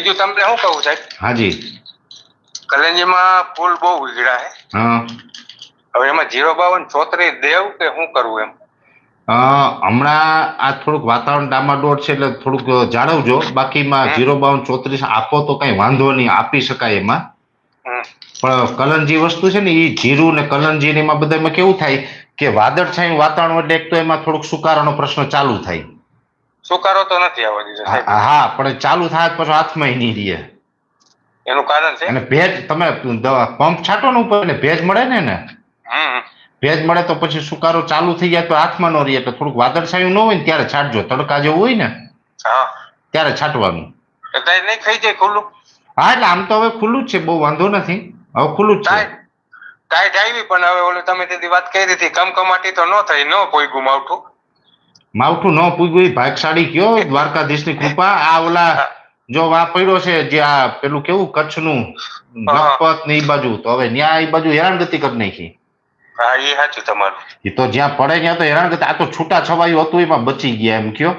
બીજું તમને શું કહું સાહેબ, હાજી કલંજીમાં ફૂલ બહુ ઉઘડ્યા હે. હા હવે એમાં 052 દેવ કે શું કરવું એમ? હમણાં આ થોડુંક વાતાવરણ ડામાડોળ છે એટલે થોડુંક જાળવજો. બાકીમાં 05234 આપો તો કઈ વાંધો નહીં, આપી શકાય એમાં. પણ કલંજી વસ્તુ છે ને, એ જીરું ને કલંજી ને એમાં બધામાં કેવું થાય કે વાદળછાયું વાતાવરણ એટલે એક તો એમાં થોડુંક સુકારાનો પ્રશ્ન ચાલુ થાય. સુકારો તો નથી આવવા દીધો સાહેબ. હા પણ ચાલુ થાય પછી હાથમાં નહીં રહે. એનું કારણ છે અને ભેજ તમે પંપ છાંટો ને ઉપર ને ભેજ મળે ને ભેજ મળે તો પછી સુકારો ચાલુ થઈ જાય તો હાથમાં ન રહે. એટલે થોડુંક વાદળછાયું ન હોય ને ત્યારે છાંટજો. તડકા જેવું હોય ને ત્યારે છાંટવાનું. નહીં ખાઈ જાય ખુલ્લું? હા એટલે આમ તો હવે ખુલ્લું જ છે, બહુ વાંધો નથી, હવે ખુલ્લું જ છે. ટાઈટ આવી પણ હવે ઓલું તમે તેથી વાત કરી હતી કમકમાટી તો ન થઈ, ન પોઈગું માવઠું ન પૂગ્યું. ભાગશાળી કયો, દ્વારકાધીશની કૃપા. આ ઓલા જો આ પડ્યો છે જે આ પેલું કેવું કચ્છનું લખપત ને એ બાજુ, તો હવે ન્યા એ બાજુ હેરાનગતિ કરી નાખી. હા એ સાચું તમારું. એ તો જ્યાં પડે ત્યાં તો હેરાનગતિ. આ તો છૂટા છવાયું હતું એમાં બચી ગયા એમ કયો.